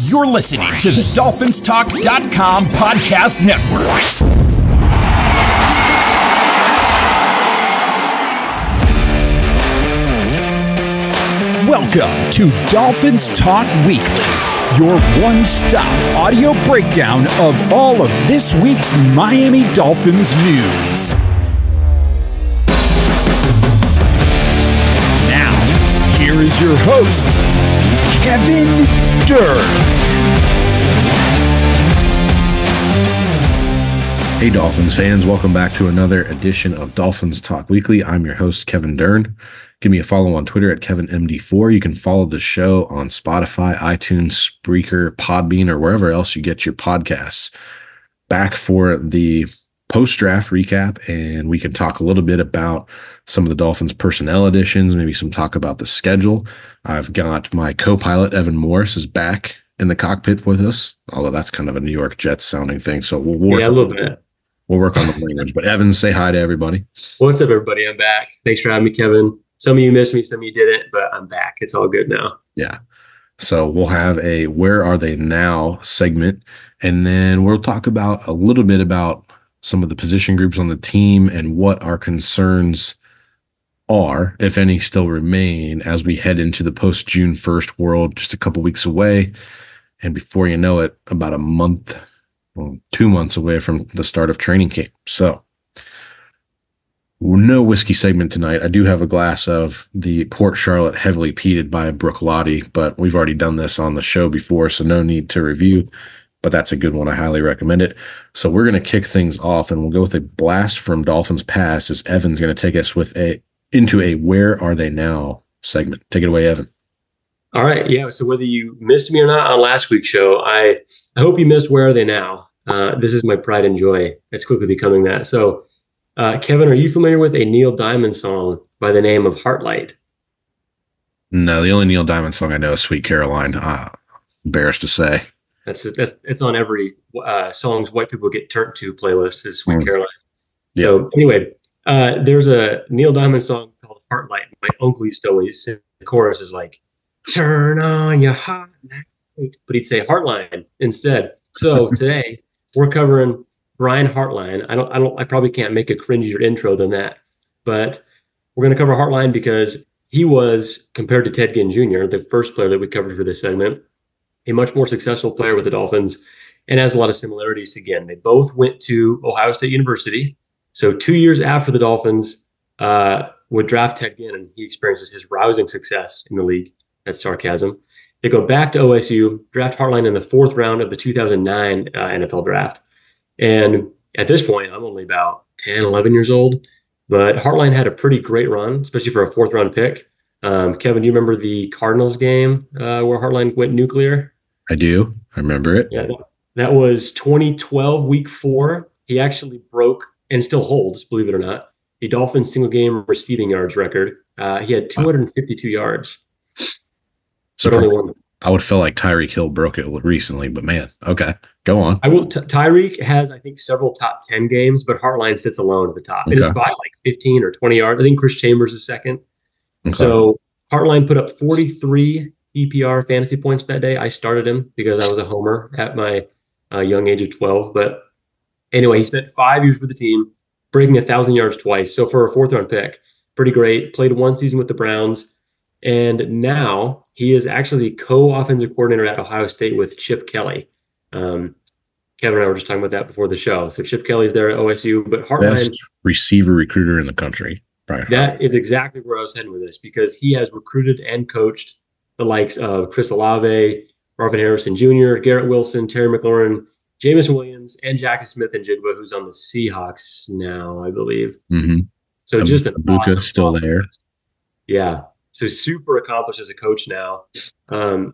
You're listening to the DolphinsTalk.com podcast network. Welcome to Dolphins Talk Weekly, your one-stop audio breakdown of all of this week's Miami Dolphins news. Now, here is your host, Kevin Dern. Hey Dolphins fans, welcome back to another edition of Dolphins Talk Weekly. I'm your host, Kevin Dern. Give me a follow on Twitter at KevinMD4. You can follow the show on Spotify, iTunes, Spreaker, Podbean, or wherever else you get your podcasts. Back for the post-draft recap, and we can talk a little bit about some of the Dolphins personnel additions, maybe some talk about the schedule. I've got my co-pilot, Evan Morris, is back in the cockpit with us, although that's kind of a New York Jets sounding thing, so we'll work a little bit. We'll work on the language. But Evan, say hi to everybody. What's up, everybody? I'm back. Thanks for having me, Kevin. Some of you missed me, some of you didn't, but I'm back. It's all good now. Yeah. So we'll have a Where Are They Now segment, and then we'll talk about a little bit about some of the position groups on the team and what our concerns are, if any still remain, as we head into the post-June 1st world, just a couple weeks away. And before you know it, about a month, 2 months away from the start of training camp. So no whiskey segment tonight. I do have a glass of the Port Charlotte heavily peated by Brooke Lottie, but we've already done this on the show before, so no need to review. But that's a good one. I highly recommend it. So we're going to kick things off, and we'll go with a blast from Dolphins Past, as Evan's going to take us into a Where Are They Now segment. Take it away, Evan. All right. Yeah. So whether you missed me or not on last week's show, I hope you missed Where Are They Now? This is my pride and joy. It's quickly becoming that. So, Kevin, are you familiar with a Neil Diamond song by the name of Heartlight? No, the only Neil Diamond song I know is Sweet Caroline. Embarrassed to say. It's on every songs white people get turned to playlist is Sweet Caroline. Yeah. So anyway, there's a Neil Diamond song called Heartlight. My uncle used to always sing. The chorus is like, turn on your heart light, but he'd say Heartline instead. So today we're covering Brian Hartline. I probably can't make a cringier intro than that, but we're going to cover Hartline because he was, compared to Ted Ginn Jr., the first player that we covered for this segment, a much more successful player with the Dolphins and has a lot of similarities. Again, they both went to Ohio State University. So 2 years after the Dolphins would draft Ted Ginn, and he experiences his rousing success in the league. That's sarcasm. They go back to OSU, draft Hartline in the 4th round of the 2009 NFL draft. And at this point, I'm only about 10, 11 years old. But Hartline had a pretty great run, especially for a 4th round pick. Kevin, do you remember the Cardinals game where Hartline went nuclear? I do. I remember it. Yeah, that was 2012, week 4. He actually broke, and still holds, believe it or not, the Dolphins single game receiving yards record. He had 252 yards. So but only one. I would feel like Tyreek Hill broke it recently, but man, okay, go on. Tyreek has, I think, several top 10 games, but Hartline sits alone at the top. And it's by like 15 or 20 yards. I think Chris Chambers is second. Okay. So Hartline put up 43 EPR fantasy points that day. I started him because I was a homer at my young age of 12. But anyway, he spent 5 years with the team, breaking 1,000 yards twice. So for a 4th round pick, pretty great. Played 1 season with the Browns. And now he is actually co-offensive coordinator at Ohio State with Chip Kelly. Kevin and I were just talking about that before the show. So Chip Kelly's there at OSU, but Hartline, best receiver recruiter in the country. Brian that is exactly where I was heading with this, because he has recruited and coached the likes of Chris Olave, Marvin Harrison Jr., Garrett Wilson, Terry McLaurin, Jameson Williams, and Jackie Smith-Njigba, who's on the Seahawks now, I believe. Mm-hmm. So just an awesome still there. Yeah. So super accomplished as a coach now.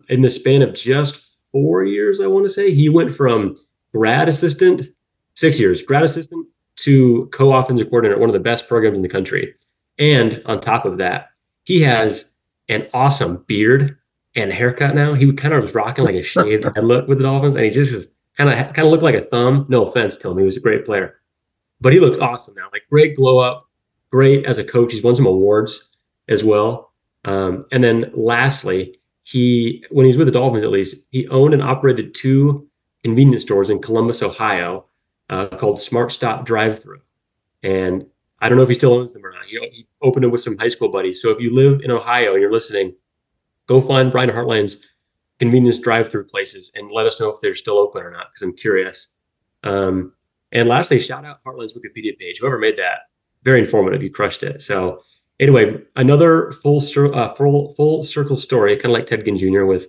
In the span of just 4 years, I want to say, he went from grad assistant, 6 years, grad assistant to co-offensive coordinator at one of the best programs in the country. And on top of that, he has an awesome beard and haircut now. He kind of was rocking like a shaved head look with the Dolphins, and he just kind of looked like a thumb. No offense to him. He was a great player. But he looks awesome now. Like, great glow up, great as a coach. He's won some awards as well. And then lastly, when he was with the Dolphins, at least, he owned and operated 2 convenience stores in Columbus, Ohio, called Smart Stop Drive-Thru. And I don't know if he still owns them or not. He opened them with some high school buddies. So if you live in Ohio and you're listening, go find Brian Hartline's convenience drive-through places and let us know if they're still open or not, because I'm curious. And lastly, shout out Hartline's Wikipedia page. Whoever made that, very informative. You crushed it. So anyway, another full circle story, kind of like Ted Ginn Jr. with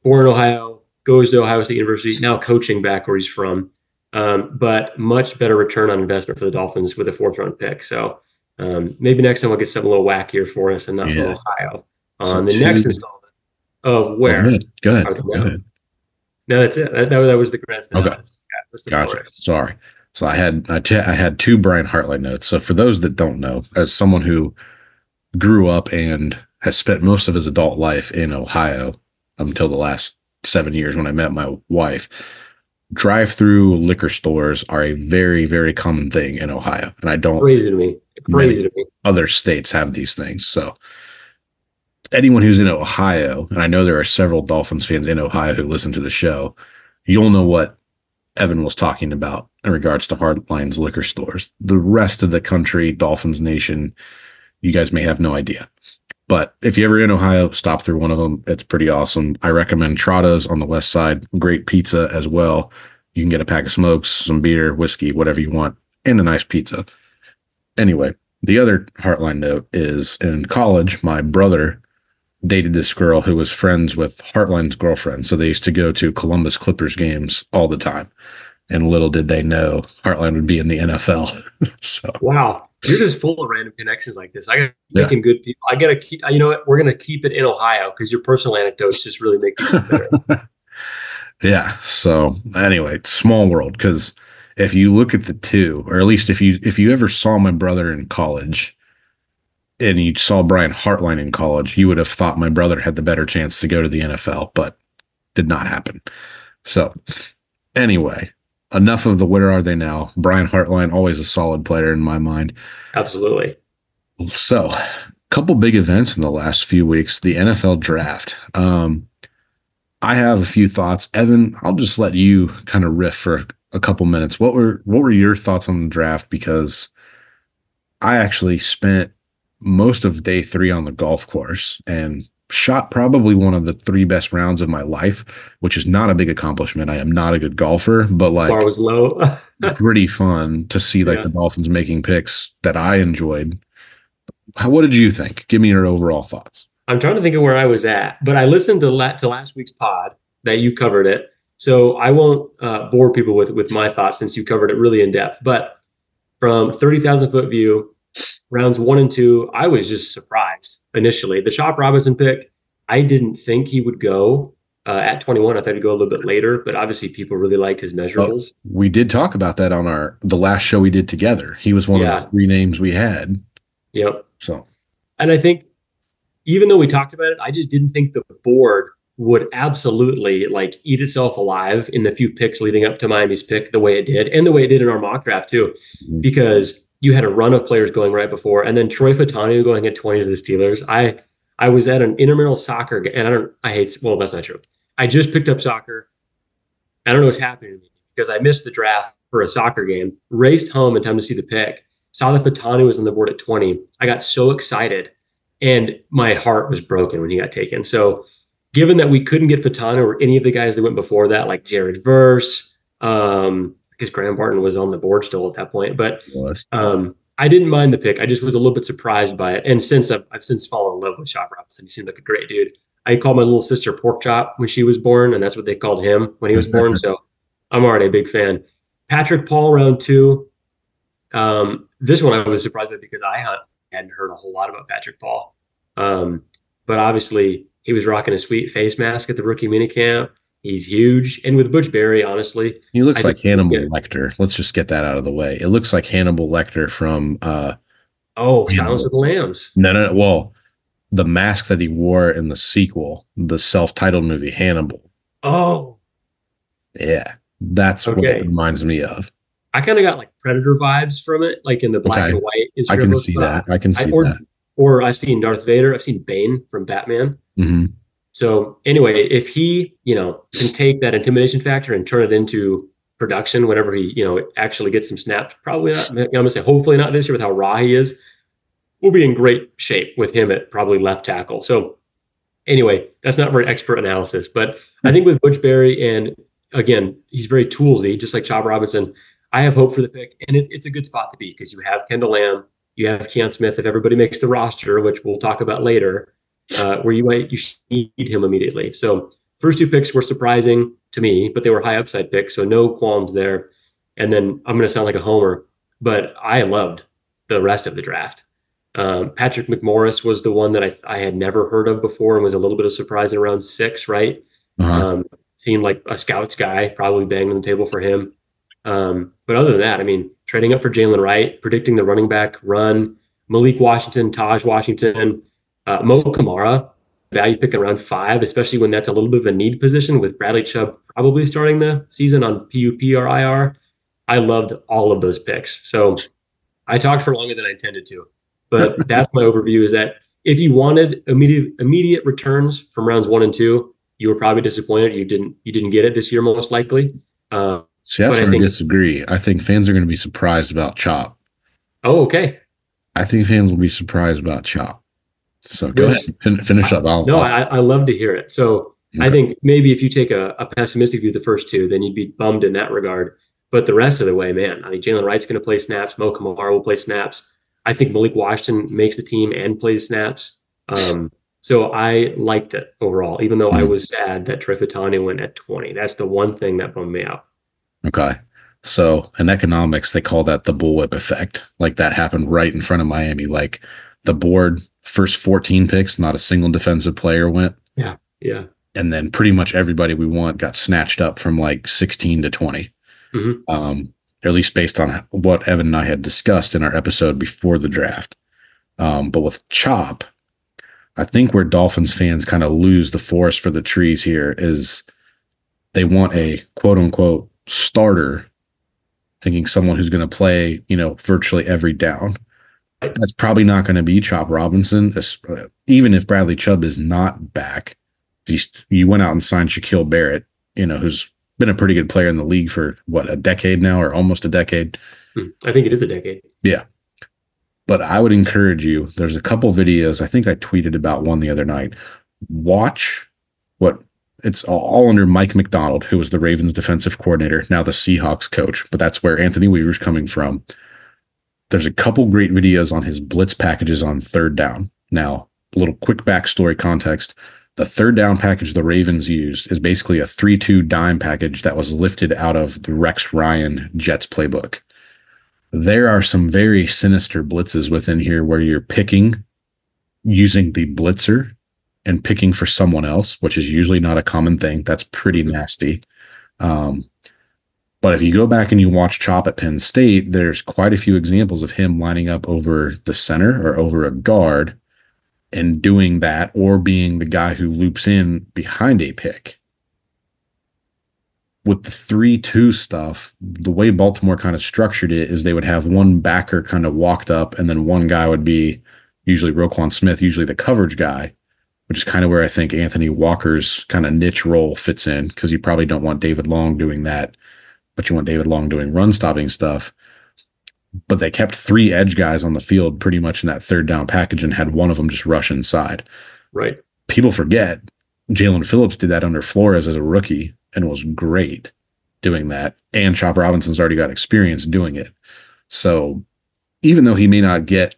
born in Ohio, goes to Ohio State University, now coaching back where he's from. But much better return on investment for the Dolphins with a 4th-round pick. So maybe next time we'll get something a little wackier for us and not from Ohio on the next installment of where. Go ahead. No, that's it. That was the grand finale. Okay. Gotcha. Sorry. So I had 2 Brian Hartline notes. So for those that don't know, as someone who grew up and has spent most of his adult life in Ohio until the last 7 years when I met my wife, drive-through liquor stores are a very, very common thing in Ohio. And I don't. Crazy to me. Other states have these things. So anyone who's in Ohio, and I know there are several Dolphins fans in Ohio who listen to the show, you'll know what Evan was talking about in regards to Hardline's liquor stores. The rest of the country, Dolphins Nation, you guys may have no idea. But if you're ever in Ohio, stop through one of them. It's pretty awesome. I recommend Trotta's on the west side. Great pizza as well. You can get a pack of smokes, some beer, whiskey, whatever you want, and a nice pizza. Anyway, the other Hartline note is in college, my brother dated this girl who was friends with Hartline's girlfriend. So they used to go to Columbus Clippers games all the time. And little did they know Hartline would be in the NFL. So wow. You're just full of random connections like this. I got making good people. I got to keep, you know what? We're going to keep it in Ohio because your personal anecdotes just really make it better. Yeah. So anyway, small world. Because if you look at the 2, or at least if you ever saw my brother in college and you saw Brian Hartline in college, you would have thought my brother had the better chance to go to the NFL, but did not happen. So anyway, enough of the where are they now. Brian Hartline, always a solid player in my mind. Absolutely. So a couple big events in the last few weeks. The NFL draft. I have a few thoughts. Evan, I'll just let you kind of riff for a couple minutes. What were your thoughts on the draft? Because I actually spent most of day 3 on the golf course and shot probably one of the 3 best rounds of my life, which is not a big accomplishment. I am not a good golfer, but like bar was low. pretty fun to see like the Dolphins making picks that I enjoyed. What did you think? Give me your overall thoughts. I'm trying to think of where I was at, but I listened to last week's pod that you covered it. So I won't bore people with my thoughts since you covered it really in depth. But from 30,000 foot view, rounds 1 and 2, I was just surprised initially. The Chop Robinson pick, I didn't think he would go at 21. I thought he'd go a little bit later, but obviously people really liked his measurables. We did talk about that on the last show we did together. He was one of the 3 names we had. Yep. So, and I think even though we talked about it, I just didn't think the board would absolutely like eat itself alive in the few picks leading up to Miami's pick the way it did, and the way it did in our mock draft too, because you had a run of players going right before, and then Troy Fautanu going at 20 to the Steelers. I was at an intramural soccer game, and that's not true. I just picked up soccer. I don't know what's happening to me because I missed the draft for a soccer game, raced home in time to see the pick, saw that Fautanu was on the board at 20. I got so excited, and my heart was broken when he got taken. So given that we couldn't get Fautanu or any of the guys that went before that, like Jared Verse, because Graham Barton was on the board still at that point. But I didn't mind the pick. I just was a little bit surprised by it. And since I've since fallen in love with Chop Robinson, he seemed like a great dude. I called my little sister Pork Chop when she was born, and that's what they called him when he was born. So I'm already a big fan. Patrick Paul, round 2. This one I was surprised by because I hadn't heard a whole lot about Patrick Paul. But obviously he was rocking a sweet face mask at the rookie minicamp. He's huge. And with Butch Berry, honestly. He looks like Hannibal Lecter. Let's just get that out of the way. It looks like Hannibal Lecter from Silence of the Lambs. No. Well, the mask that he wore in the sequel, the self-titled movie Hannibal. Oh. Yeah. That's what it reminds me of. I kind of got like Predator vibes from it, like in the black and white. I can see that. I can see that. Or I've seen Darth Vader. I've seen Bane from Batman. Mm-hmm. So anyway, if he, can take that intimidation factor and turn it into production whenever he, actually gets some snaps, probably not, I'm going to say hopefully not this year with how raw he is, we'll be in great shape with him at probably left tackle. So anyway, that's not very expert analysis, but I think with Butch Berry, and again, he's very toolsy, just like Chop Robinson, I have hope for the pick, and it's a good spot to be because you have Kendall Lamb, you have Keon Smith if everybody makes the roster, which we'll talk about later, where you need him immediately. So first two picks were surprising to me, but they were high upside picks, so no qualms there. And then I'm going to sound like a homer, but I loved the rest of the draft. Patrick McMorris was the one that I had never heard of before and was a little bit of surprise in round 6, right? Seemed like a scouts guy, probably banged on the table for him. But other than that, I mean, trading up for Jaylen Wright, predicting the running back run, Malik Washington, Taj Washington, Mo Kamara, value pick around 5, especially when that's a little bit of a need position with Bradley Chubb probably starting the season on PUP or IR. I loved all of those picks. So I talked for longer than I intended to, but that's my overview, is that if you wanted immediate returns from rounds 1 and 2, you were probably disappointed you didn't get it this year, most likely. See, that's where I disagree. I think fans are going to be surprised about Chop. Oh, okay. I think fans will be surprised about Chop. So go ahead, finish up. I love to hear it. So okay. I think maybe if you take a pessimistic view of the first two, then you'd be bummed in that regard. But the rest of the way, man, I think Jaylen Wright's going to play snaps. Mo Kamara will play snaps. I think Malik Washington makes the team and plays snaps. So I liked it overall, even though I was sad that Trey Fatani went at 20. That's the one thing that bummed me out. Okay. So in economics, they call that the bullwhip effect. Like that happened right in front of Miami. Like the board, first 14 picks, not a single defensive player went. Yeah. Yeah. And then pretty much everybody we want got snatched up from like 16 to 20. At least based on what Evan and I had discussed in our episode before the draft. But with Chop, I think where Dolphins fans kind of lose the forest for the trees here is they want a quote unquote starter, thinking someone who's going to play, virtually every down. That's probably not going to be Chop Robinson, even if Bradley Chubb is not back. You went out and signed Shaquille Barrett, who's been a pretty good player in the league for a decade now, or almost a decade. I think it is a decade. Yeah. But I would encourage you, there's a couple videos, I think I tweeted about one the other night. Watch it's all under Mike McDonald, who was the Ravens defensive coordinator, now the Seahawks coach, but that's where Anthony Weaver's coming from. There's a couple great videos on his blitz packages on third down. Now, a little quick backstory context. The third down package the Ravens used is basically a 3-2 dime package that was lifted out of the Rex Ryan Jets playbook. There are some very sinister blitzes within here where you're picking using the blitzer and picking for someone else, which is usually not a common thing. That's pretty nasty. But if you go back and you watch Chop at Penn State, there's quite a few examples of him lining up over the center or over a guard and doing that, or being the guy who loops in behind a pick. With the 3-2 stuff, the way Baltimore kind of structured it is they would have one backer kind of walked up, and then one guy would be usually Roquan Smith, usually the coverage guy, which is kind of where I think Anthony Walker's kind of niche role fits in, because you probably don't want David Long doing that, but you want David Long doing run-stopping stuff. But they kept 3 edge guys on the field pretty much in that third down package and had one of them just rush inside. Right. People forget Jalen Phillips did that under Flores as a rookie and was great doing that. And Chop Robinson's already got experience doing it. So even though he may not get,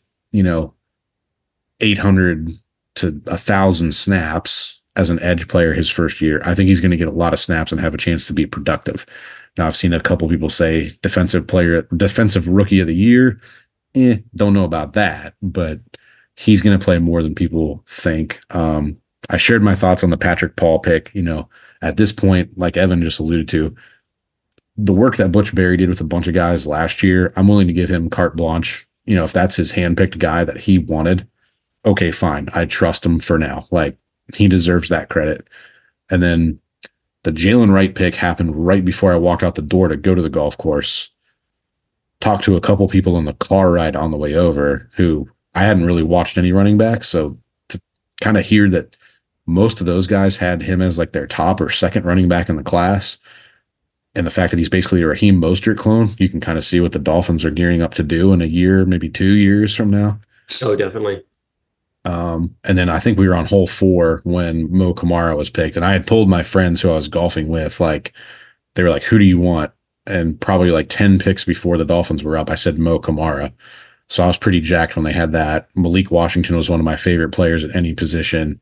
800 to 1,000 snaps as an edge player his first year, I think he's going to get a lot of snaps and have a chance to be productive. Now, I've seen a couple people say defensive rookie of the year. Don't know about that, but he's going to play more than people think. I shared my thoughts on the Patrick Paul pick. At this point, like Evan just alluded to, the work that Butch Berry did with a bunch of guys last year, I'm willing to give him carte blanche. If that's his handpicked guy that he wanted, okay, fine. I trust him for now. Like, he deserves that credit. And then the Jaylen Wright pick happened right before I walked out the door to go to the golf course. Talked to a couple people in the car ride on the way over who I hadn't really watched any running back. So to kind of hear that most of those guys had him as like their top or second running back in the class. And the fact that he's basically a Raheem Mostert clone, you can kind of see what the Dolphins are gearing up to do in a year, maybe 2 years from now. Oh, definitely. And then I think we were on hole 4 when Mo Kamara was picked. And I had told my friends who I was golfing with, like, they were like, who do you want? And probably like 10 picks before the Dolphins were up, I said Mo Kamara. So I was pretty jacked when they had that. Malik Washington was one of my favorite players at any position.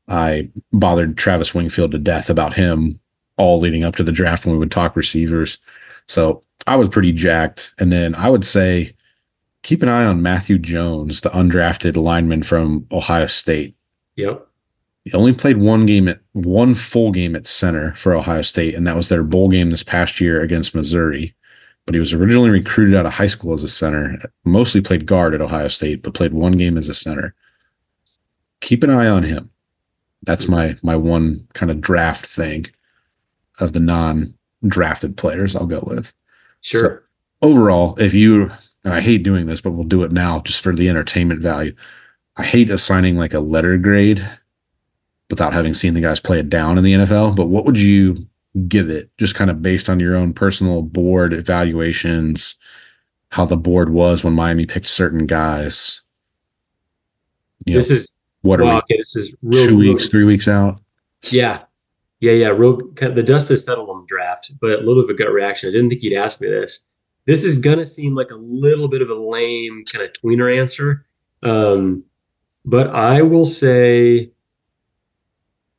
I bothered Travis Wingfield to death about him all leading up to the draft when we would talk receivers. So I was pretty jacked. And then I would say keep an eye on Matthew Jones, the undrafted lineman from Ohio State. Yep. He only played one full game at center for Ohio State, and that was their bowl game this past year against Missouri. But he was originally recruited out of high school as a center, mostly played guard at Ohio State, but played one game as a center. Keep an eye on him. That's my one kind of draft thing of the non-drafted players I'll go with. Sure. So overall, and I hate doing this, but we'll do it now just for the entertainment value. I hate assigning like a letter grade without having seen the guys play it down in the NFL. But what would you give it, just kind of based on your own personal board evaluations, how the board was when Miami picked certain guys? This is real 2 weeks, 3 weeks out? Yeah. Real kind of, the dust has settled on the draft, but a little bit of a gut reaction. I didn't think you'd ask me this. This is gonna seem like a little bit of a lame kind of tweener answer, but I will say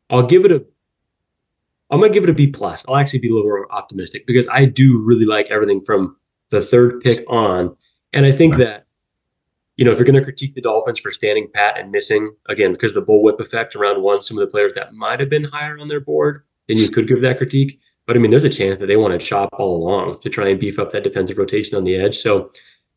I'm gonna give it a B plus. I'll actually be a little more optimistic because I do really like everything from the third pick on, and I think that if you're going to critique the Dolphins for standing pat and missing, again, because of the bullwhip effect around some of the players that might have been higher on their board, then you could give that critique. But, I mean, there's a chance that they want to chop all along to try and beef up that defensive rotation on the edge. So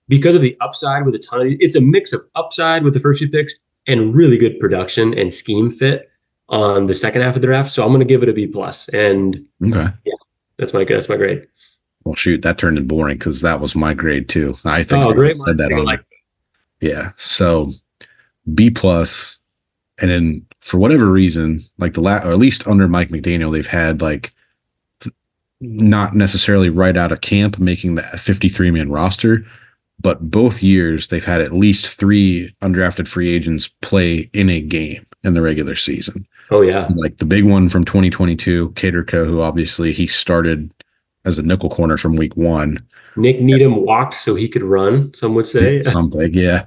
because of the upside with it's a mix of upside with the first few picks and really good production and scheme fit on the second half of the draft. So I'm going to give it a B plus. And that's my grade. Well, shoot, that turned into boring because that was my grade too. I think great. Said that on. Yeah. So B plus, and then for whatever reason, like or at least under Mike McDaniel, they've had like not necessarily right out of camp making the 53-man roster, but both years they've had at least 3 undrafted free agents play in a game in the regular season. Oh yeah. Like the big one from 2022, Caterco, who obviously he started as a nickel corner from week 1. Nick Needham walked so he could run, some would say. Something, yeah.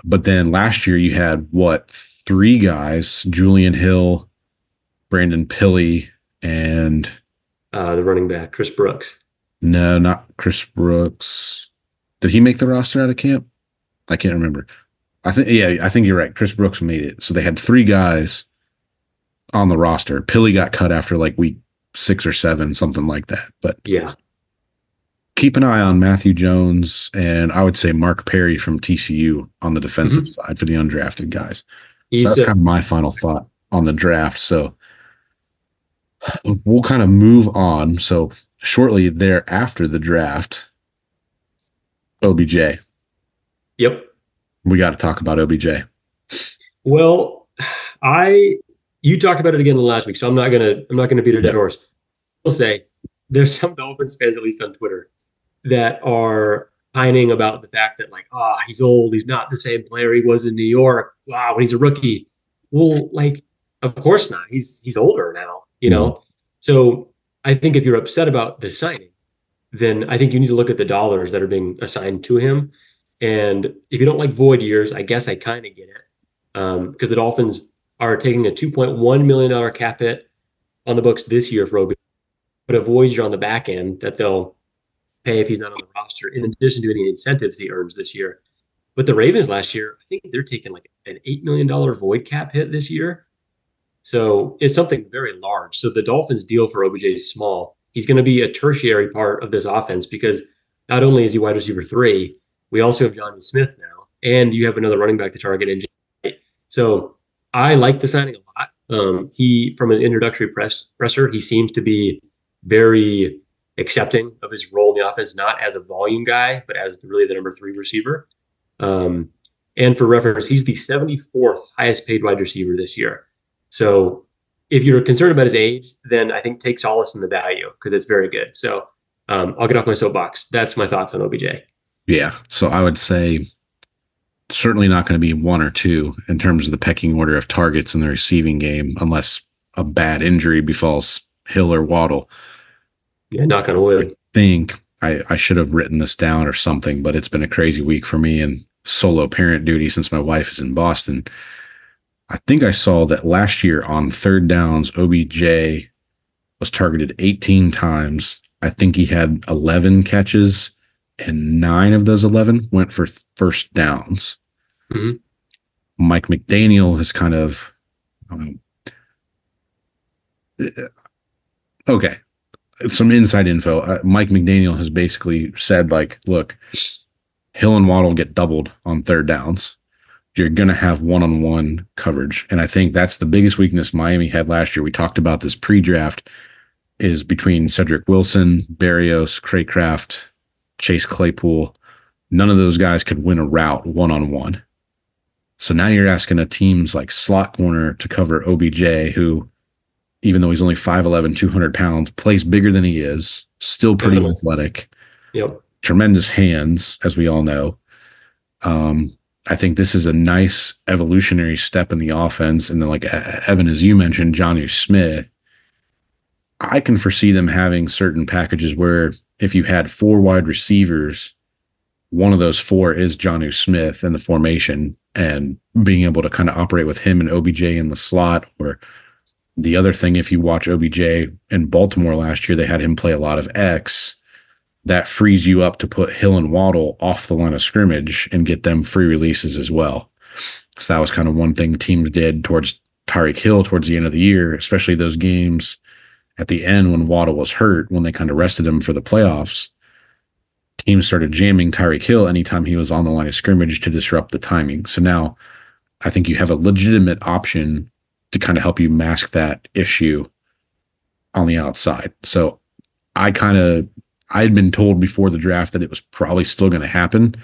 But then last year you had, 3 guys, Julian Hill, Brandon Pilley, and the running back, Chris Brooks. No, not Chris Brooks. Did he make the roster out of camp? I can't remember. I think you're right. Chris Brooks made it. So they had 3 guys on the roster. Pilley got cut after like week 6 or 7, something like that. But yeah, keep an eye on Matthew Jones and I would say Mark Perry from TCU on the defensive side for the undrafted guys. So that's kind of my final thought on the draft. So we'll kind of move on. So shortly thereafter the draft, OBJ. Yep. We got to talk about OBJ. Well, you talked about it again last week, so I'm not gonna beat a dead horse. I'll say there's some Dolphins fans, at least on Twitter, that are pining about the fact that he's old, he's not the same player he was in New York. Wow, when he's a rookie. Well, of course not. He's older now, you know. So I think if you're upset about the signing, then I think you need to look at the dollars that are being assigned to him. And if you don't like void years, I guess I kind of get it. Because the Dolphins are taking a $2.1 million cap hit on the books this year for OBJ, but a void year on the back end that they'll pay if he's not on the roster, in addition to any incentives he earns this year. But the Ravens last year, I think they're taking like an $8 million void cap hit this year. So it's something very large. So the Dolphins deal for OBJ is small. He's going to be a tertiary part of this offense because not only is he wide receiver 3, we also have Johnny Smith now, and you have another running back to target in Jay. So I like the signing a lot. He, from an introductory presser, he seems to be very accepting of his role in the offense, not as a volume guy, but as really the number 3 receiver. And for reference, he's the 74th highest paid wide receiver this year. So if you're concerned about his age, then I think take solace in the value because it's very good. So I'll get off my soapbox. That's my thoughts on OBJ. Yeah. So I would say certainly not going to be 1 or 2 in terms of the pecking order of targets in the receiving game, unless a bad injury befalls Hill or Waddle. Yeah, knock on wood. I think I should have written this down or something, but it's been a crazy week for me and solo parent duty since my wife is in Boston. I think I saw that last year on third downs, OBJ was targeted 18 times. I think he had 11 catches, and 9 of those 11 went for first downs. Mm-hmm. Mike McDaniel has kind of okay. Some inside info. Mike McDaniel has basically said, like, look, Hill and Waddle get doubled on third downs. You're going to have one-on-one coverage. And I think that's the biggest weakness Miami had last year. We talked about this pre-draft is between Cedric Wilson, Berrios, Craycraft, Chase Claypool. None of those guys could win a route one-on-one. So now you're asking a team's like slot corner to cover OBJ, who, even though he's only 5'11", 200 pounds, plays bigger than he is, still pretty athletic. Yep. Tremendous hands, as we all know. I think this is a nice evolutionary step in the offense. And then, like Evan, as you mentioned, Jonnu Smith, I can foresee them having certain packages where if you had 4 wide receivers, one of those 4 is Jonnu Smith in the formation, and being able to kind of operate with him and OBJ in the slot. Or the other thing, if you watch OBJ in Baltimore last year, they had him play a lot of X. That frees you up to put Hill and Waddle off the line of scrimmage and get them free releases as well. So that was kind of one thing teams did towards Tyreek Hill towards the end of the year, especially those games at the end when Waddle was hurt, when they kind of rested him for the playoffs. Teams started jamming Tyreek Hill anytime he was on the line of scrimmage to disrupt the timing. So now I think you have a legitimate option to kind of help you mask that issue on the outside. So I had been told before the draft that it was probably still going to happen.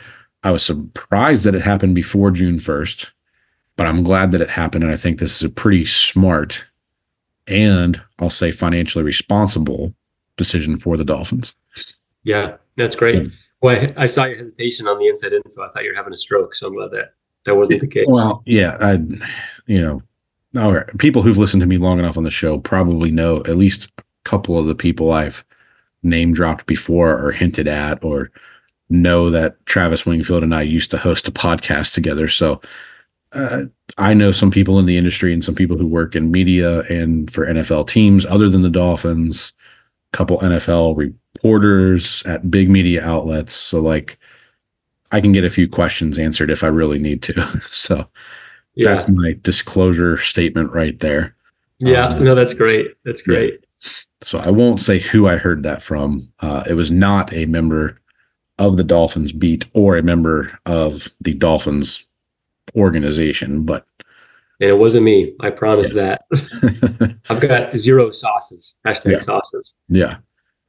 I was surprised that it happened before June 1st, but I'm glad that it happened. And I think this is a pretty smart and, I'll say, financially responsible decision for the Dolphins. Yeah, that's great. Well, I saw your hesitation on the inside info. I thought you were having a stroke, so I'm glad that wasn't the case. Well, yeah, people who've listened to me long enough on the show probably know at least a couple of the people I've name dropped before or hinted at, or know that Travis Wingfield and I used to host a podcast together. So I know some people in the industry and some people who work in media and for NFL teams other than the Dolphins, a couple NFL reporters at big media outlets. So like I can get a few questions answered if I really need to. So that's my disclosure statement right there. Yeah, no, that's great. That's great. Yeah. So I won't say who I heard that from. It was not a member of the Dolphins beat or a member of the Dolphins organization, but and it wasn't me. I promise that. I've got 0 sauces. # sauces. Yeah.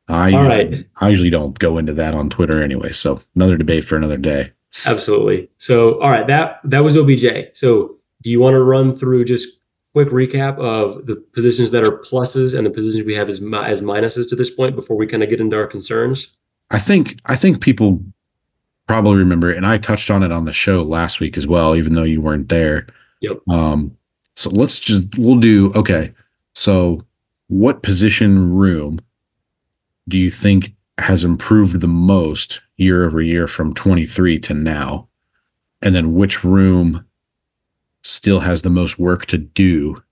I usually don't go into that on Twitter anyway. So another debate for another day. Absolutely. So, all right, that was OBJ. So do you want to run through just quick recap of the positions that are pluses and the positions we have as minuses to this point before we kind of get into our concerns? I think people probably remember, and I touched on it on the show last week as well, even though you weren't there. Yep. So we'll do, okay. So what position room do you think has improved the most year over year from 23 to now? And then which room still has the most work to do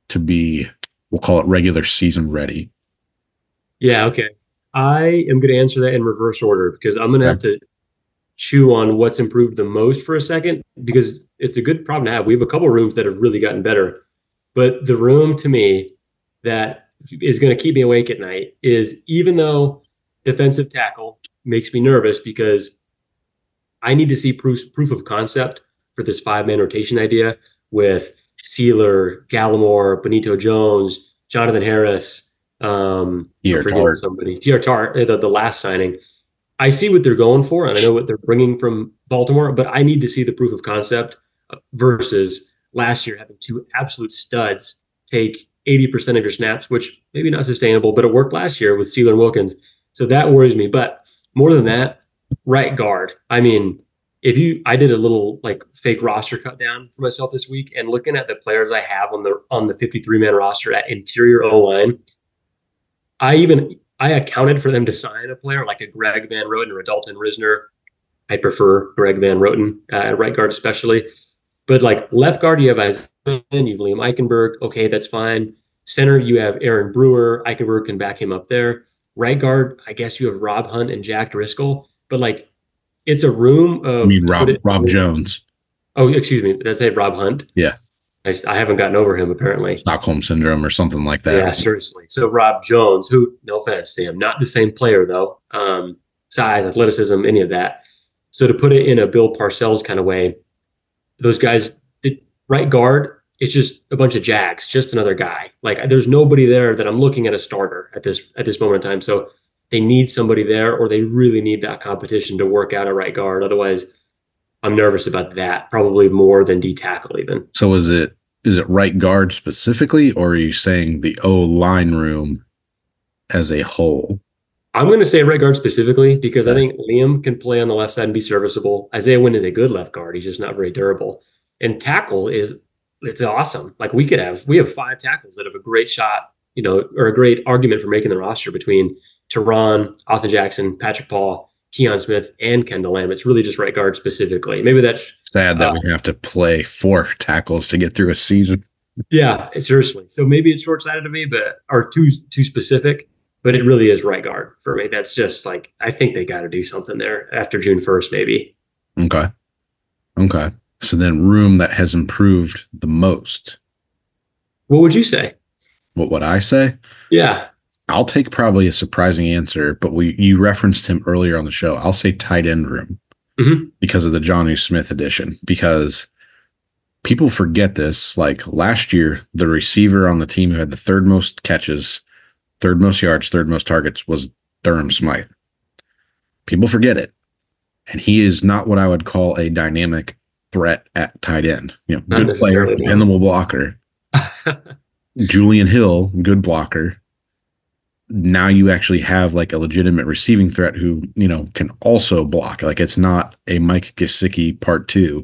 to be, we'll call it regular season ready? Yeah, okay. I am going to answer that in reverse order because I'm going to have to chew on what's improved the most for a second, because it's a good problem to have. We have a couple rooms that have really gotten better, but the room to me that is going to keep me awake at night is, even though defensive tackle makes me nervous because I need to see proof of concept for this 5-man rotation idea with Sealer, Gallimore, Benito Jones, Jonathan Harris, T.R. Tart, the last signing. I see what they're going for, and I know what they're bringing from Baltimore, but I need to see the proof of concept versus last year having 2 absolute studs take 80% of your snaps, which maybe not sustainable, but it worked last year with Sealer and Wilkins. So that worries me. But more than that, right guard. I mean, I did a little like fake roster cut down for myself this week, and looking at the players I have on the 53-man roster at interior O-line, I accounted for them to sign a player like a Greg Van Roten or a Dalton Risner. I prefer Greg Van Roten at right guard especially. But like left guard, you have Isaiah, you have Liam Eichenberg. Okay, that's fine. Center, you have Aaron Brewer. Eichenberg can back him up there. Right guard, I guess you have Rob Hunt and Jack Driscoll. But like, it's a room of. I mean, Rob Jones. Oh, excuse me. Did I say Rob Hunt? Yeah. I haven't gotten over him, apparently. Stockholm Syndrome or something like that. Yeah, seriously. So Rob Jones, who, no offense to him, not the same player, though. Size, athleticism, any of that. So to put it in a Bill Parcells kind of way, those guys, right guard, it's just a bunch of jacks, just another guy. Like there's nobody there that I'm looking at a starter at this moment in time. So they need somebody there, or they really need that competition to work out a right guard. Otherwise, I'm nervous about that, probably more than D tackle even. So is it right guard specifically, or are you saying the O-line room as a whole? I'm going to say right guard specifically because I think Liam can play on the left side and be serviceable. Isaiah Wynn is a good left guard. He's just not very durable. And tackle it's awesome. Like we have 5 tackles that have a great shot, or a great argument for making the roster between Teron, Austin Jackson, Patrick Paul, Keon Smith, and Kendall Lamb. It's really just right guard specifically. Maybe that's sad that we have to play 4 tackles to get through a season. Yeah, seriously. So maybe it's short-sighted of me, or too specific, but it really is right guard for me. That's just like, I think they got to do something there after June 1st, maybe. Okay. So then room that has improved the most. What would you say? What would I say? Yeah. I'll take probably a surprising answer, but you referenced him earlier on the show. I'll say tight end room because of the Jonnu Smith edition, because people forget this. Like last year, the receiver on the team who had the 3rd most catches, 3rd most yards, 3rd most targets was Durham Smythe. People forget it. And he is not what I would call a dynamic threat at tight end. Good player, dependable blocker. Julian Hill, good blocker. Now you actually have like a legitimate receiving threat who, can also block. Like it's not a Mike Gesicki part 2.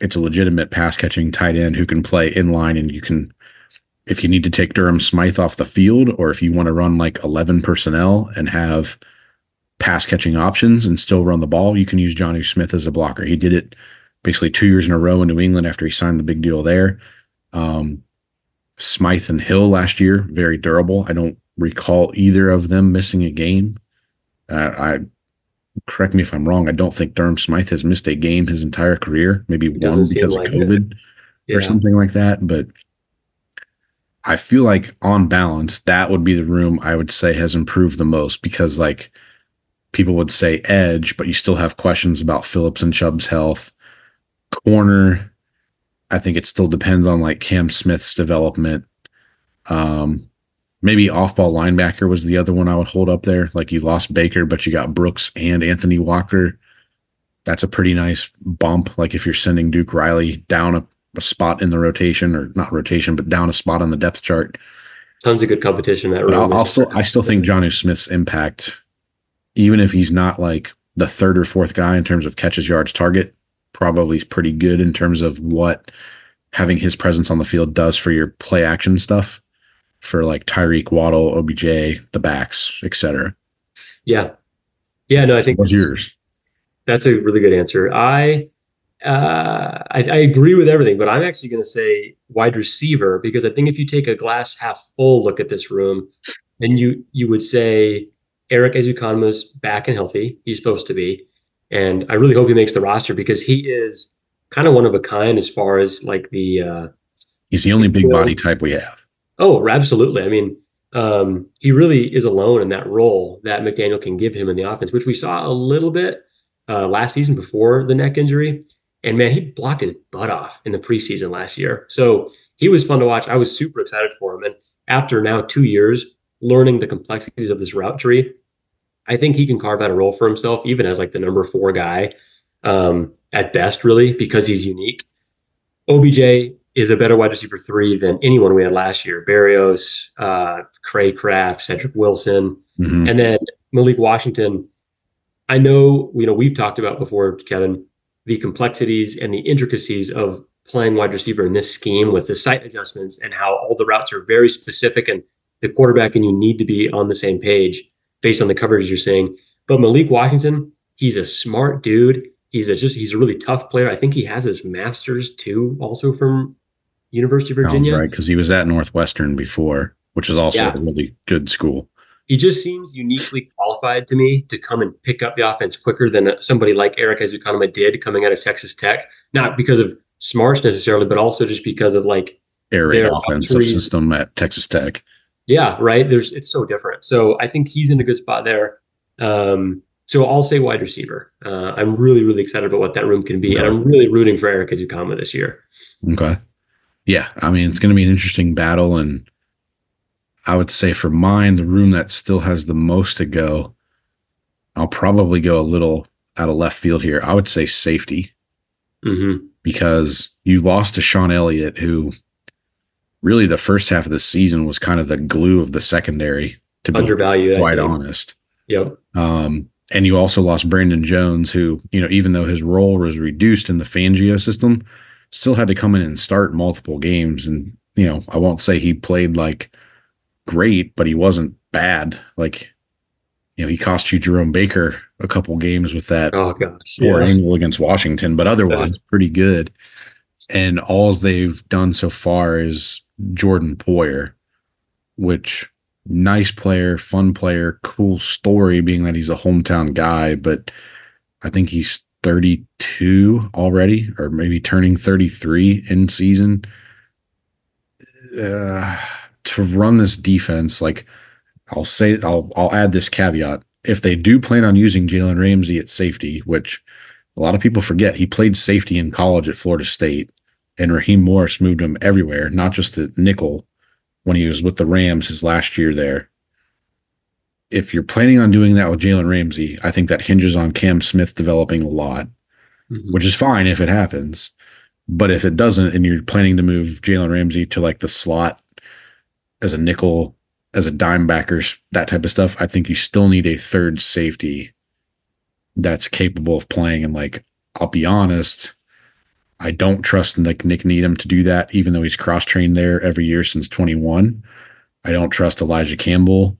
It's a legitimate pass catching tight end who can play in line, and you can, if you need to take Durham Smythe off the field, or if you want to run like 11 personnel and have pass catching options and still run the ball, you can use Jonnu Smith as a blocker. He did it basically 2 years in a row in New England after he signed the big deal there. Smythe and Hill last year, very durable. I don't recall either of them missing a game. Correct me if I'm wrong. I don't think Durham Smythe has missed a game his entire career. Maybe one because of COVID or something like that. But I feel like on balance, that would be the room I would say has improved the most, because like people would say edge, but you still have questions about Phillips and Chubb's health. Corner, I think it still depends on like Cam Smith's development. Maybe off-ball linebacker was the other one I would hold up there. Like you lost Baker, but you got Brooks and Anthony Walker. That's a pretty nice bump. Like if you're sending Duke Riley down a spot in the rotation, or not rotation, but down a spot on the depth chart. Tons of good competition in that room. I still think Jonnu Smith's impact, even if he's not like the 3rd or 4th guy in terms of catches, yards, target, probably is pretty good in terms of what having his presence on the field does for your play action stuff for like Tyreek, Waddle, OBJ, the backs, etc. Yeah. No, I think what's yours? That's a really good answer. I agree with everything, but I'm actually going to say wide receiver, because I think if you take a glass half full look at this room, then you would say Eric Ezukanma's back and healthy. He's supposed to be. And I really hope he makes the roster, because he is kind of one of a kind as far as like he's the only big body type we have. Oh, absolutely. I mean, he really is alone in that role that McDaniel can give him in the offense, which we saw a little bit last season before the neck injury. And man, he blocked his butt off in the preseason last year. So he was fun to watch. I was super excited for him. And after now 2 years learning the complexities of this route tree, I think he can carve out a role for himself, even as like the number 4 guy at best, really, because he's unique. OBJ is a better wide receiver 3 than anyone we had last year. Berrios, Cray Craft, Cedric Wilson, and then Malik Washington. I know, we've talked about before, Kevin, the complexities and the intricacies of playing wide receiver in this scheme with the sight adjustments and how all the routes are very specific and the quarterback and you need to be on the same page based on the coverage you're seeing. But Malik Washington, he's a smart dude. He's a really tough player. I think he has his master's too, also from University of Virginia. Sounds right, because he was at Northwestern before, which is also a really good school. He just seems uniquely qualified to me to come and pick up the offense quicker than somebody like Eric Ezukanma did coming out of Texas Tech. Not because of smarts necessarily, but also just because of air raid offensive system at Texas Tech. Yeah, right. It's so different. So I think he's in a good spot there. So I'll say wide receiver. I'm really, really excited about what that room can be. Okay. And I'm really rooting for Eric Ezukanma this year. Okay. Yeah. I mean, it's going to be an interesting battle. And I would say for mine, the room that still has the most to go, I'll probably go a little out of left field here. I would say safety. Because you lost to Sean Elliott, who really the first half of the season was kind of the glue of the secondary, to be quite honest. Yep. And you also lost Brandon Jones, who, even though his role was reduced in the Fangio system, still had to come in and start multiple games. And, I won't say he played great, but he wasn't bad. He cost you Jerome Baker a couple games with that poor angle against Washington, but otherwise pretty good. And all they've done so far is Jordan Poyer, which nice player, fun player, cool story being that he's a hometown guy, but I think he's 32 already, or maybe turning 33 in season. To run this defense, I'll add this caveat. If they do plan on using Jalen Ramsey at safety, which a lot of people forget, he played safety in college at Florida State, and Raheem Morris moved him everywhere, not just at nickel when he was with the Rams his last year there. If you're planning on doing that with Jalen Ramsey, I think that hinges on Cam Smith developing a lot, which is fine if it happens. But if it doesn't, and you're planning to move Jalen Ramsey to the slot as a nickel, as a dime backer, that type of stuff, I think you still need a third safety that's capable of playing. And I'll be honest, I don't trust Nick Needham to do that, even though he's cross-trained there every year since 21. I don't trust Elijah Campbell.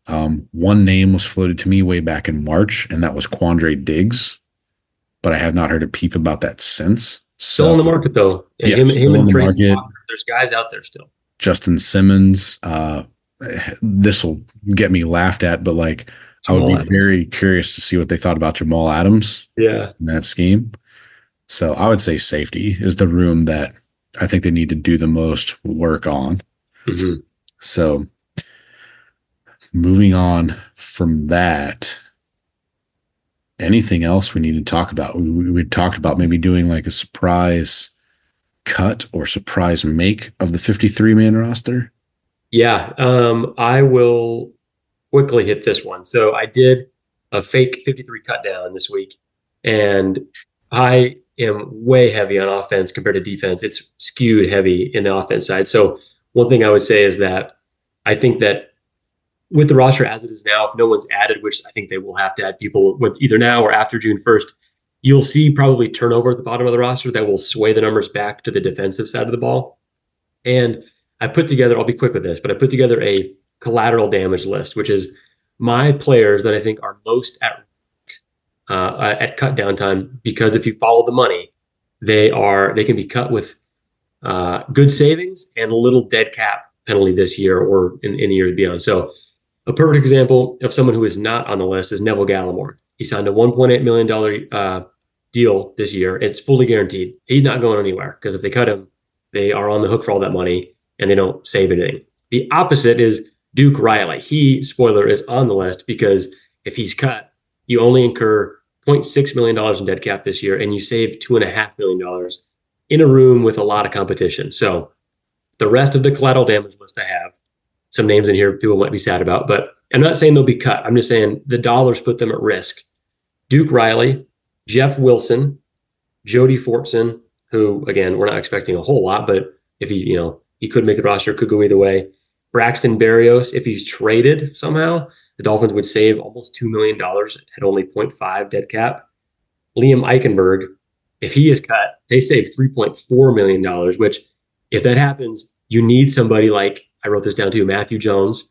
One name was floated to me way back in March, and that was Quandre Diggs, but I have not heard a peep about that since. Still on the market, though. Yeah, him and the Tracy market. Walker, there's guys out there still. Justin Simmons, this will get me laughed at, but I would be very curious to see what they thought about Jamal Adams in that scheme. So I would say safety is the room that I think they need to do the most work on. So moving on from that, anything else we need to talk about? We talked about maybe doing a surprise cut or surprise make of the 53-man roster. Yeah, I will quickly hit this one. So I did a fake 53 cut down this week, and I am way heavy on offense compared to defense. It's skewed heavy in the offense side. So one thing I would say is that I think that with the roster as it is now, if no one's added, which I think they will have to add people with either now or after June 1st, you'll see probably turnover at the bottom of the roster that will sway the numbers back to the defensive side of the ball. And I put together, I'll be quick with this, but I put together a collateral damage list, which is my players that I think are most at cut down time, because if you follow the money, they can be cut with good savings and a little dead cap penalty this year or in any years beyond. So a perfect example of someone who is not on the list is Neville Gallimore. He signed a $1.8 million deal this year. It's fully guaranteed. He's not going anywhere, because if they cut him, they are on the hook for all that money and they don't save anything. The opposite is Duke Riley. He, spoiler, is on the list because if he's cut, you only incur $0.6 million in dead cap this year, and you save $2.5 million in a room with a lot of competition. So the rest of the collateral damage list I have, some names in here people might be sad about, but I'm not saying they'll be cut. I'm just saying the dollars put them at risk. Duke Riley, Jeff Wilson, Jody Fortson, who, again, we're not expecting a whole lot, but if he could make the roster, could go either way. Braxton Berrios, if he's traded somehow, the Dolphins would save almost $2 million at only 0.5 dead cap. Liam Eichenberg, if he is cut, they save $3.4 million, which if that happens, you need somebody like, I wrote this down too, Matthew Jones,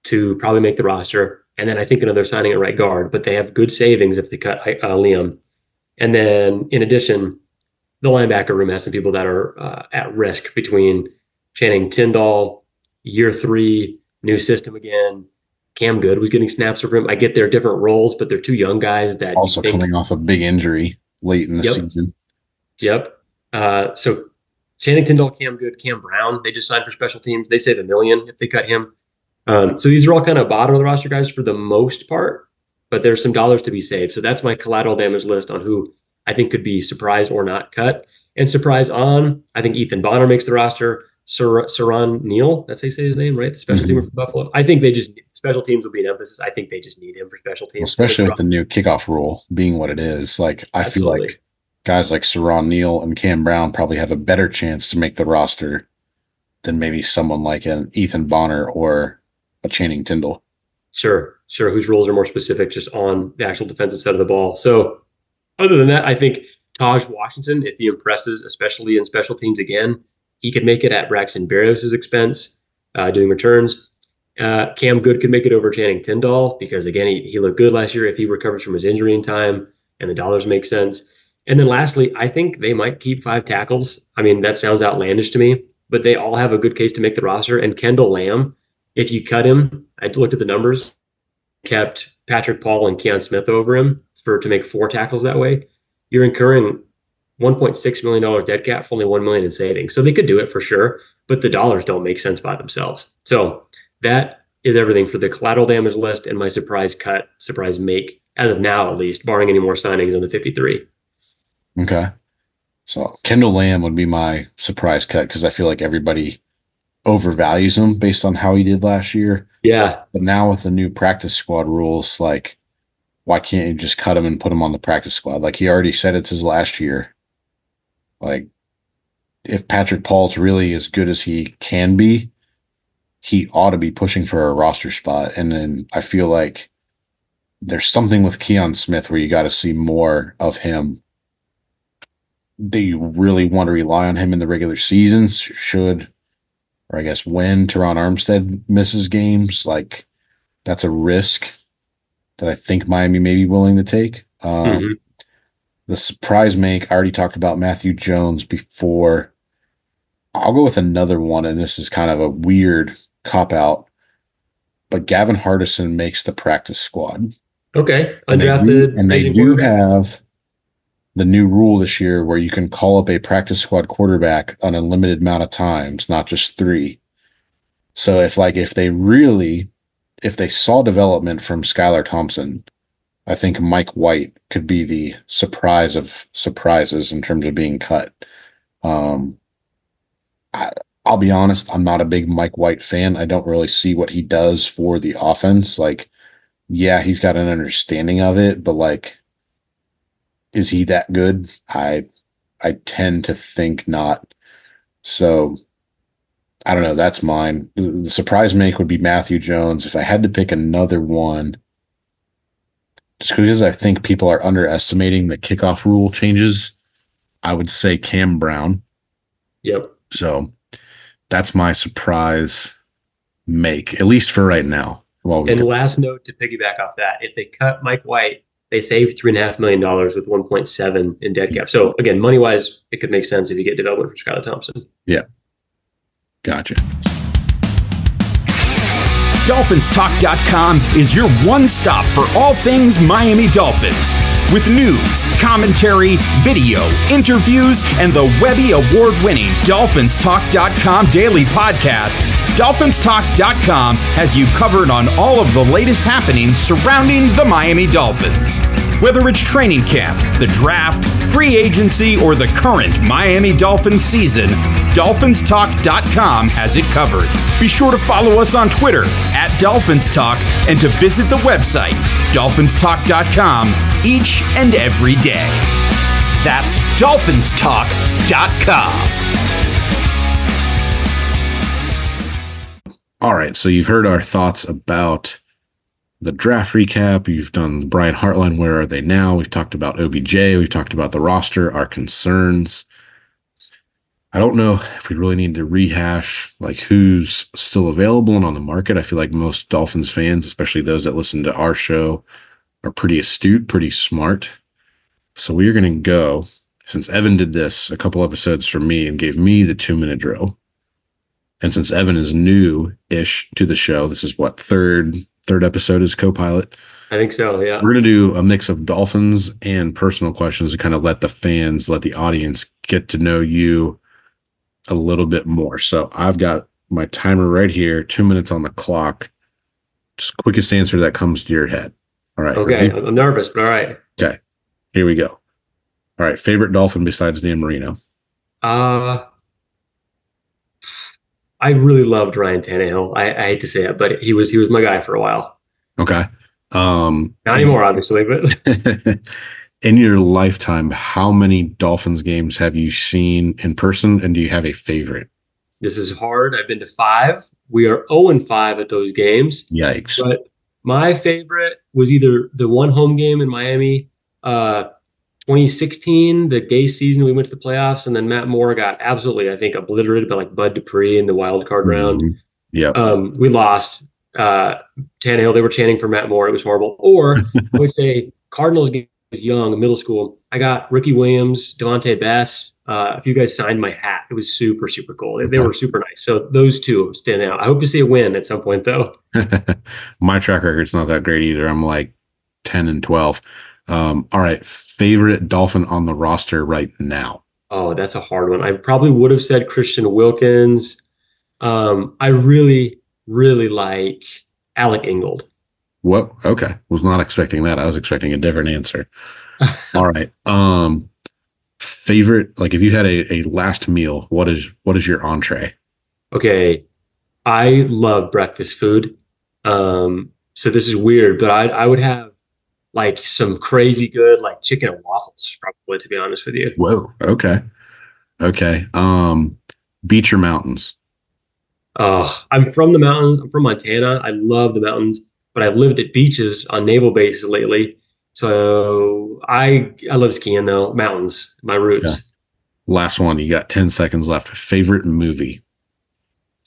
to probably make the roster. And then I think another signing at right guard, but they have good savings if they cut Liam. And then in addition, the linebacker room has some people that are at risk between Channing Tindall, year 3, new system again. Cam Good was getting snaps for him. I get their different roles, but they're two young guys that also coming off a big injury late in the season. Yep. So Channing Tindall, Cam Good, Cam Brown, they just signed for special teams. They save $1 million if they cut him. So these are all kind of bottom of the roster guys for the most part, but there's some dollars to be saved. So that's my collateral damage list on who I think could be surprised or not cut. And surprise on, I think Ethan Bonner makes the roster. Saron Neal, that's how you say his name, right? The special teamer for Buffalo. I think special teams will be an emphasis. I think they just need him for special teams. Especially with the new kickoff rule being what it is. Like, I feel like guys like Saron Neal and Cam Brown probably have a better chance to make the roster than maybe someone like an Ethan Bonner or a Channing Tindall. Sure. Whose roles are more specific just on the actual defensive side of the ball. So other than that, I think Taj Washington, if he impresses, especially in special teams again, he could make it at Braxton Berrios' expense, doing returns. Cam Good could make it over Channing Tindall because, again, he looked good last year if he recovers from his injury in time and the dollars make sense. And then lastly, I think they might keep 5 tackles. I mean, that sounds outlandish to me, but they all have a good case to make the roster. And Kendall Lamb, if you cut him, I looked at the numbers, kept Patrick Paul and Keon Smith over him to make 4 tackles that way. You're incurring $1.6 million dead cap for only $1 million in savings. So they could do it for sure, but the dollars don't make sense by themselves. So that is everything for the collateral damage list and my surprise cut, surprise make, as of now at least, barring any more signings on the 53. Okay. So Kendall Lamb would be my surprise cut because I feel like everybody overvalues him based on how he did last year. Yeah. But now with the new practice squad rules, like, why can't you just cut him and put him on the practice squad? Like, he already said it's his last year. Like, if Patrick Paul's really as good as he can be, he ought to be pushing for a roster spot. And then I feel like there's something with Keon Smith where you got to see more of him. Do you really want to rely on him in the regular seasons? Or I guess when Teron Armstead misses games, like, that's a risk that I think Miami may be willing to take. The surprise make, I already talked about Matthew Jones before. I'll go with another one, and this is kind of a weird cop-out, but Gavin Hardison makes the practice squad. Okay. Undrafted. And they do have the new rule this year where you can call up a practice squad quarterback an unlimited amount of times, not just 3. So if they saw development from Skylar Thompson, I think Mike White could be the surprise of surprises in terms of being cut. I'll be honest, I'm not a big Mike White fan. I don't really see what he does for the offense. Like, yeah, he's got an understanding of it, but, like, is he that good? I tend to think not. So I don't know. That's mine. The surprise make would be Matthew Jones. If I had to pick another one, just because I think people are underestimating the kickoff rule changes, I would say Cam Brown. Yep. So that's my surprise make, at least for right now. And last note to piggyback off that, if they cut Mike White, they save $3.5 million with 1.7 in dead cap. So again, money wise, it could make sense if you get development from Skylar Thompson. Yeah. Gotcha. DolphinsTalk.com is your one stop for all things Miami Dolphins. With news, commentary, video, interviews, and the Webby Award-winning DolphinsTalk.com daily podcast, DolphinsTalk.com has you covered on all of the latest happenings surrounding the Miami Dolphins. Whether it's training camp, the draft, free agency, or the current Miami Dolphins season, DolphinsTalk.com has it covered. Be sure to follow us on Twitter @DolphinsTalk and to visit the website, DolphinsTalk.com, each and every day. That's DolphinsTalk.com. All right. So you've heard our thoughts about the draft recap. You've done Brian Hartline. Where are they now? We've talked about OBJ. We've talked about the roster, our concerns. I don't know if we really need to rehash like who's still available and on the market. I feel like most Dolphins fans, especially those that listen to our show, are pretty astute, pretty smart. So we're going to go, since Evan did this a couple episodes for me and gave me the 2-minute drill. And since Evan is new-ish to the show, this is what, third episode as co-pilot? I think so, yeah. We're going to do a mix of Dolphins and personal questions to kind of let the audience get to know you a little bit more. So I've got my timer right here, 2 minutes on the clock. Just quickest answer that comes to your head. All right. Okay, ready? I'm nervous, but all right. Okay, here we go. All right, favorite Dolphin besides Dan Marino? I really loved Ryan Tannehill. I hate to say it, but he was my guy for a while. Okay. Not anymore, obviously, but in your lifetime, how many Dolphins games have you seen in person, and do you have a favorite? This is hard. I've been to 5. We are 0-5 at those games. Yikes. But my favorite was either the one home game in Miami, 2016, the Gay season we went to the playoffs, and then Matt Moore got absolutely, I think, obliterated by like Bud Dupree in the wild card round. Yeah. We lost. Tannehill, they were chanting for Matt Moore. It was horrible. Or I would say Cardinals game was young, middle school. I got Ricky Williams, Devontae Bass. A few guys signed my hat. It was super, super cool. They were super nice. So those two stand out. I hope to see a win at some point, though. My track record's not that great either. I'm like 10-12. All right. Favorite Dolphin on the roster right now? Oh, that's a hard one. I probably would have said Christian Wilkins. I really, really like Alec Ingold. What? Okay. Was not expecting that. I was expecting a different answer. All right. Favorite, like if you had a last meal, what is your entree? Okay. I love breakfast food. So this is weird, but I would have like some crazy good like chicken and waffles, probably, to be honest with you. Whoa. Okay. Okay. Beach or mountains? I'm from the mountains. I'm from Montana. I love the mountains, but I've lived at beaches on naval bases lately. So I love skiing though. Mountains, my roots. Yeah. Last one. You got 10 seconds left. Favorite movie?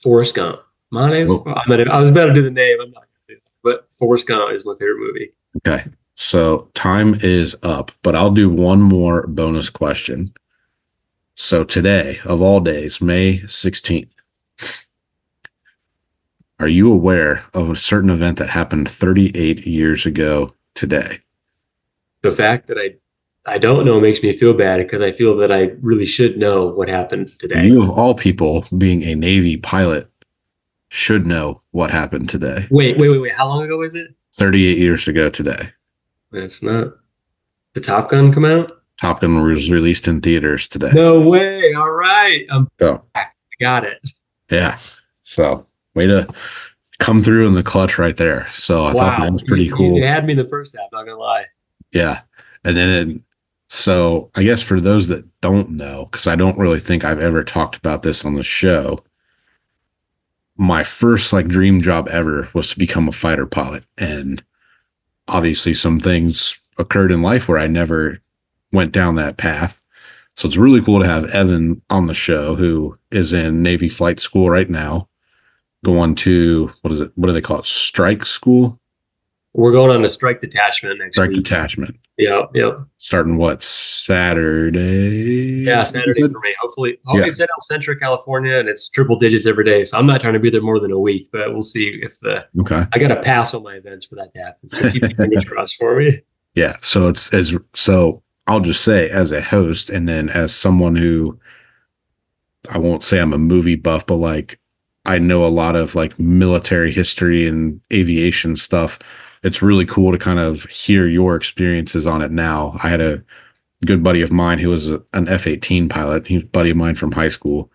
Forrest Gump. My name. Oh. I was about to do the name. I'm not going to do that. But Forrest Gump is my favorite movie. Okay. So time is up, but I'll do one more bonus question. So today, of all days, May 16th, are you aware of a certain event that happened 38 years ago today? The fact that I don't know makes me feel bad because I feel that I really should know what happened today. You, of all people, being a Navy pilot, should know what happened today. Wait. How long ago was it? 38 years ago today. That's not. Did Top Gun come out? Top Gun was released in theaters today. No way. All right. So, I got it. Yeah. So, way to come through in the clutch right there. So, I thought that was pretty cool. You had me in the first half, not going to lie. Yeah. And then, so I guess for those that don't know, because I don't really think I've ever talked about this on the show, my first like dream job ever was to become a fighter pilot. And obviously some things occurred in life where I never went down that path. So it's really cool to have Evan on the show, who is in Navy flight school right now, going to, what do they call it? Strike school? We're going on a strike detachment next week. Strike detachment. Yeah. Starting what, Saturday? Yeah, Saturday for me. Hopefully it's in El Centro, California, and it's triple digits every day. So I'm not trying to be there more than a week, but we'll see if I got to pass on my events for that to happen. So keep your fingers crossed for me. Yeah. So so I'll just say, as a host, and then as someone who, I won't say I'm a movie buff, but like I know a lot of like military history and aviation stuff. It's really cool to kind of hear your experiences on it now. I had a good buddy of mine who was an F-18 pilot. He was a buddy of mine from high school.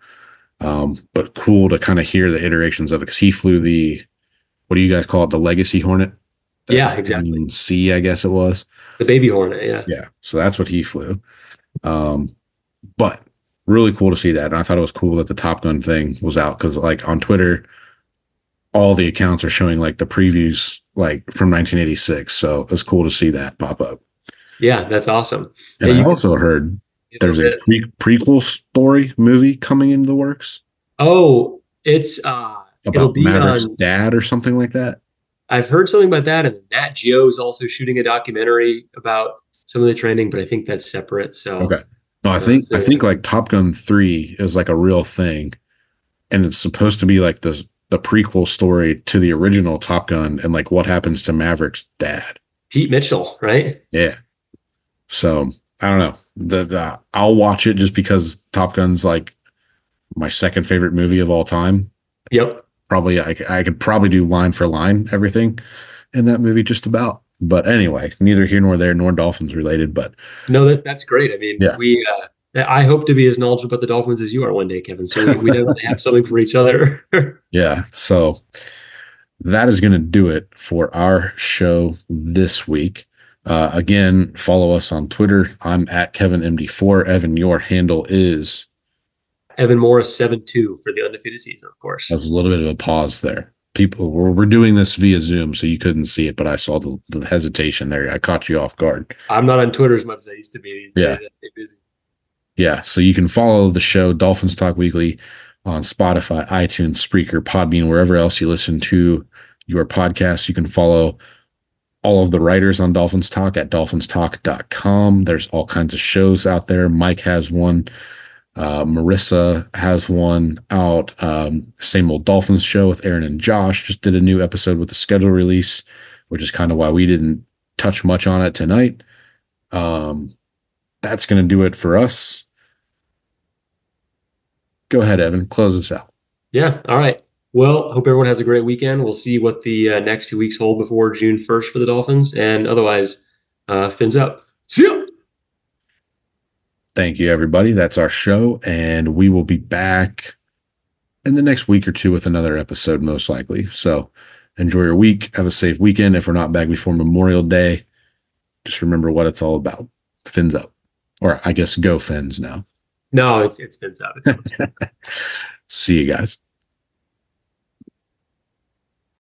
But cool to kind of hear the iterations of it, because he flew the, what do you guys call it? The Legacy Hornet? Yeah, exactly. C, I guess it was. The Baby Hornet, yeah. Yeah, so that's what he flew. But really cool to see that. And I thought it was cool that the Top Gun thing was out, because like on Twitter, all the accounts are showing like the previews like from 1986. So it's cool to see that pop up. Yeah, that's awesome. And Yeah, I also heard there's a prequel story movie coming into the works. Oh, it's it'll About be Maverick's on. dad or something like that. I've heard something about that, and Nat Geo is also shooting a documentary about some of the training, but I think that's separate. So, Okay. No, I think like Top Gun 3 is like a real thing, and it's supposed to be like the prequel story to the original Top Gun and like what happens to Maverick's dad. Pete Mitchell, right? Yeah. So I don't know. I'll watch it just because Top Gun's like my second favorite movie of all time. Yep. Probably I could probably do line for line everything in that movie just about. But anyway, neither here nor there, nor Dolphins related. But no, that's great. I mean, yeah. I hope to be as knowledgeable about the Dolphins as you are one day, Kevin. So we definitely have something for each other. Yeah. So that is going to do it for our show this week. Again, follow us on Twitter. I'm at KevinMD4. Evan, your handle is Evan Morris 7-2 for the undefeated season, of course. There's a little bit of a pause there. People, we're doing this via Zoom, so you couldn't see it, but I saw the hesitation there. I caught you off guard. I'm not on Twitter as much as I used to be. Yeah. They're busy. Yeah, so you can follow the show Dolphins Talk Weekly on Spotify, iTunes, Spreaker, Podbean, wherever else you listen to your podcasts. You can follow all of the writers on Dolphins Talk at DolphinsTalk.com. There's all kinds of shows out there. Mike has one. Marissa has one out. Same Old Dolphins Show with Aaron and Josh just did a new episode with the schedule release, which is kind of why we didn't touch much on it tonight. That's going to do it for us. Go ahead, Evan. Close us out. Yeah. All right. Well, hope everyone has a great weekend. We'll see what the next few weeks hold before June 1st for the Dolphins. And otherwise, fins up. See ya. Thank you, everybody. That's our show, and we will be back in the next week or two with another episode, most likely. So enjoy your week. Have a safe weekend. If we're not back before Memorial Day, just remember what it's all about. Fins up. Or I guess go Fins now. No, it's fins up. It's See you guys.